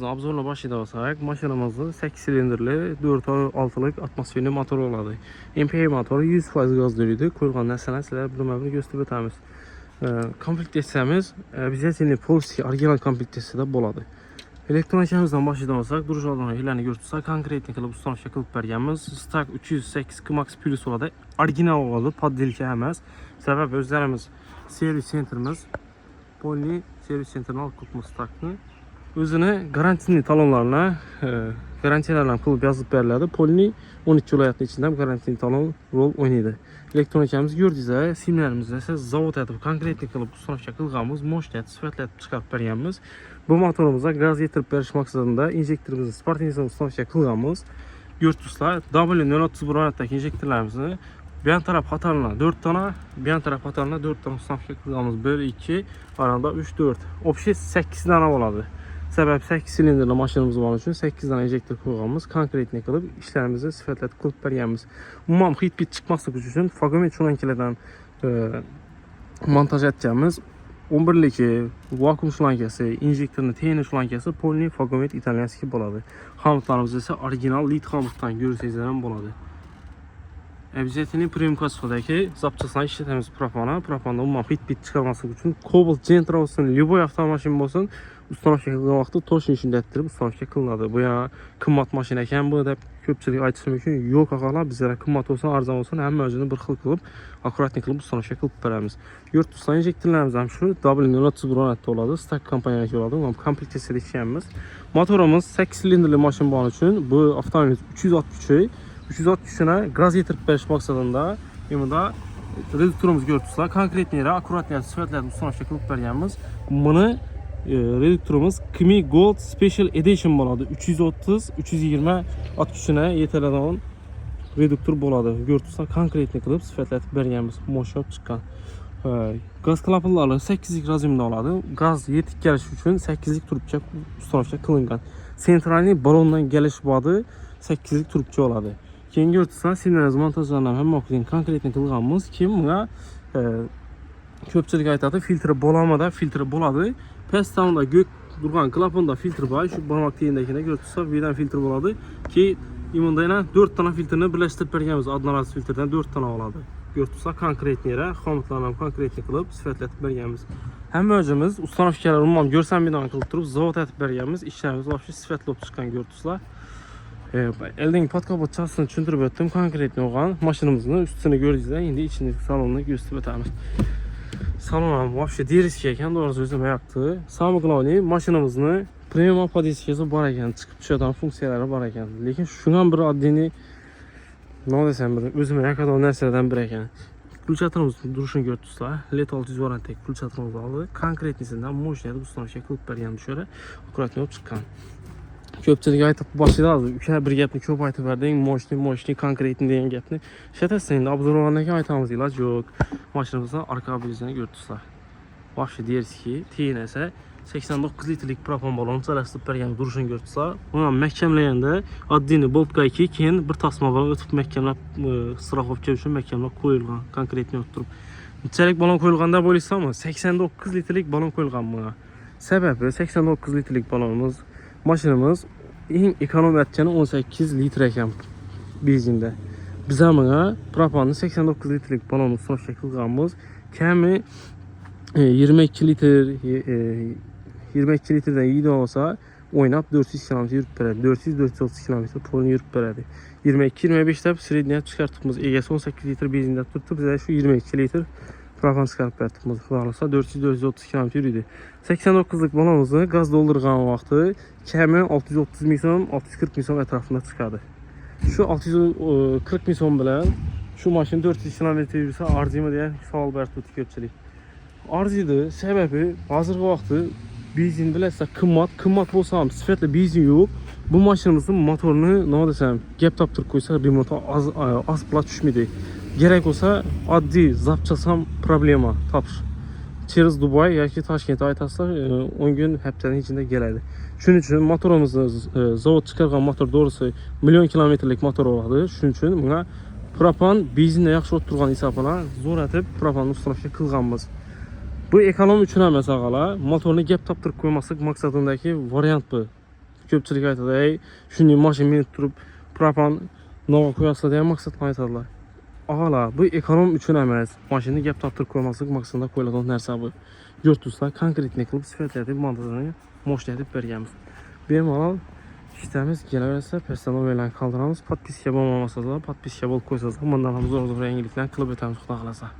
Obzoruna başlayacağız. Maşinamızda 8 silindirli 4.6'lık atmosferli motor oladı. MPI motoru 100% gaz dölüydü. Koyulğan nəsələ sizlərə bir nömrəni göstərib ötəmiz. Komplekt etsəmiz bizə yeni Polski orijinal komplekt etsə də boladı. Elektronikimizdən başlayacağıq. Duruculardan hiləni götürsək, konkretni qılıb ustanovka qılıb bərgənimiz Stak 308 Max Plus oladı. Orijinal oladı, paddelki həməz. Səbəb özlərimiz servis sentrimiz Polni servis sentrini alıb qılıb Stakını. Özünü garantili talonlarına, garantiyalarla qılıb yazıb bərlədi. Polni 12 vilayətinin içində garantili talon rol oynaydı. Elektronikamiz gördüyünüzdə, simlərimizdə isə zavod edib, konkretli qılıb ustanovka qılğamız, moşnət, sifətlət çıxarıb bərgənimiz. Bu motorumuza qaz yetirib bəriş maqsadında injektorimizin sport injektorunu ustanovka qılğamız. Gördüyünüzlər, W031 adətdəki injektorlarımızı bir yan taraf hatarına 4 tane, bir yan taraf hatarına 4 tane ustanovka qılğamız bölü 2, aranda 3-4. Opşi 8 tane oladı. Səbəb 8 silindirli maşinimiz olan üçün 8 dənə injektor qılğamız konkretini qılıb işlərimizi sifətlət qılıb bərgənimiz. Umum xit-bit çıxması üçün Fagomet şulankilərdən montaj etcəmiz 11'liki vakum şulankası, injektorun teyini şulankası Polni Fagomet İtalyanski boladı. Xamutlarımız isə orijinal lit xamutdan görürsəzlərən boladı. Əvziyyətinin premium kassadakı zapçasına işlətəmiz propana. Propanda umum xit-bit çıxarması üçün Cobalt Gentra olsun, Liboy avtomaşin olsun. Ustanovka qılğan vaxtı toşun içində etdirib ustanovka qılınadı. Bu ya qımmat maşın ekən, bu da köpçülük aytısı mümkün. Yox ağalar bizlərə qımmat olsun, arzan olsun, həm özünü bir xil qılıb, akuratni qılıb ustanovka qılıb bərəmiz. Yurt tutsan injektorlarımız həm şu W031 adətdə oladı, Stak kompaniyadakı oladı. Amma komplekt etsədik işləyimiz. Motorumuz 8 silindirli maşın bu an üçün bu avtomobil 363-ünə qaz yetirib bəriş maqsadında da reduktorumuz görüntüsülər, konkretni yerə, akuratni sifətlərdə ustanovka qılıb bərgənimiz. Bunu reduktorumuz Kimi Gold Special Edition boladı. 330, 320 63'üne yeterli olan reduktor boladı. Görüntüsülər konkretni qılıb sifətlətib bərgənimiz moşab çıxan. Qaz klapınlarla 8'lik razimdə oladı. Qaz yetik gəliş üçün 8'lik turubça ustanovka qılınğan. Sentralni balondan gəliş badı 8'lik turubça oladı. Keyin görüntüsülər silməyəz montajlarından həm oxudun konkretni qılğanımız ki, buna köpçülük aytadı filtre bolamada filtre boladı. Pəstağında gök durğan klapında filtre var. Şu barmaq deyindəkində görürsünüz, birdən filtre boladı ki, imunda ilə 4 tane filtrini birləşdirib bərgənimiz adnaraz filtrdən 4 tane oladı. Görürsünüz, konkretni yerə, xamutlarla konkretni qılıb sifətlətib bərgənimiz. Həm özümüz ustanovkalar umum görsən bir dana qılıb durub zavod etib bərgənimiz, işlərimiz vəbşi sifətli olub çıxan görürsünüz. Eldən podkabot çasını çündürüb ötdüm, konkretni olan maşınımızın üstünü gördüyünüzdə indi içindeki salonunu göstərib ötəmiz. Salonam вообще deriski ekan, doğrusu özümə yaptı. Samı qılavni maşınımızın premium podeskesi var ekan, çıxıb düşədən funksiyaları var ekan. Lakin şundan bir addini nə desəm bir özümə yakadan nəsələrdən bir ekan. Ключатırımızın duruşunu gördüsülər. LED 600 varantdaki ключатırımızı aldı. Konkretisindən moşnədə ustanovka qılıb bərgən düşərə akuratni olub çıxan. Köpçülük aytıb başlaydı. Bir gəpni köp aytıb bərdən, moşni, konkretni deyən gəpni. Şətəsən indi abzorlarındakı aytağımız ilac yox. Maşınımızın arka bilizini gördüsülər. Vəbşi deyiriz ki, TNS 89 litrlik propan balonu çalışdırıb bərgən duruşunu gördüsülər. Buna məhkəmləyəndə addini boltka 2 keyin bir tasma var, ötüb məhkəmlə straxovka üçün məhkəmlə qoyulğan, konkretni ötürüb. Neçəlik balon qoyulğanda boylaysa mı? 89 litrlik balon qoyulğan buna. Səbəbi 89 litrlik balonumuz maşınımız en ekonom etkeni 18 litre ekan benzində. Bizə buna propanın 89 litrelik balonu ustanovka qılğanımız kəmi 22 litrdən iyi də olsa oynab 400 km yürüb bərədi. 400-430 km polunu yürüb bərədi. 22-25'də sredniyə çıxartdığımız EGS 18 litre benzində tutdu. Bizə şu 22 litre propan çıxarıb bərətdiyimiz xılarlıqsa 400-430 km yürüdü. 89'lık balonumuzu qaz doldurğan vaxtı kəmi 630 milyon, 640 milyon ətrafında çıxardı. Şu 640 milyon bilən şu maşın 400 km yürürsə arzımı deyən sual bərtut köpçülük. Arzıydı, səbəbi hazırғы vaxtı benzin biləsə qımmat olsam sifətlə benzin yox. Bu maşınımızın motorunu nə desəm gəp tapdırıb qoysa bir motor az plat düşmedi. Gerek olsa addi zapçasam problema tapır. Çeriz Dubai ya ki Taşkent'e aytaslar 10 gün həftənin içində gələrdi. Şunun üçün motorumuzda zavod çıxarğan motor doğrusu milyon kilometrelik motor oladı. Şunun üçün buna propan benzinlə yaxşı oturğan hesabına zor etib propanın ustanovka qılğanımız. Bu ekonom üçün əməs ağala motorunu gəp tapdırıb qoymasıq maqsadındakı variant bu. Köpçülük aytadı, ey, şunday maşın minib durub propan nova koyarsa deyə maksatla aytadılar. Ağala, bu ekonom üçün əməz. Maşını gəp tapdırıb qoymasıq maqsadında qoyulan нәрsə bu. Götürsülər, konkretni qılıb sifət edib, montajını moşt edib bərgəmiz. Benim alal, işlərimiz gələ verəsə, personal verən kaldıramız, podpiskə olmamasa da, podpiskə bol qoysaz da, mandanamız zor-zor rəngiliklə qılıb ötəmiz, xudaq qalasa.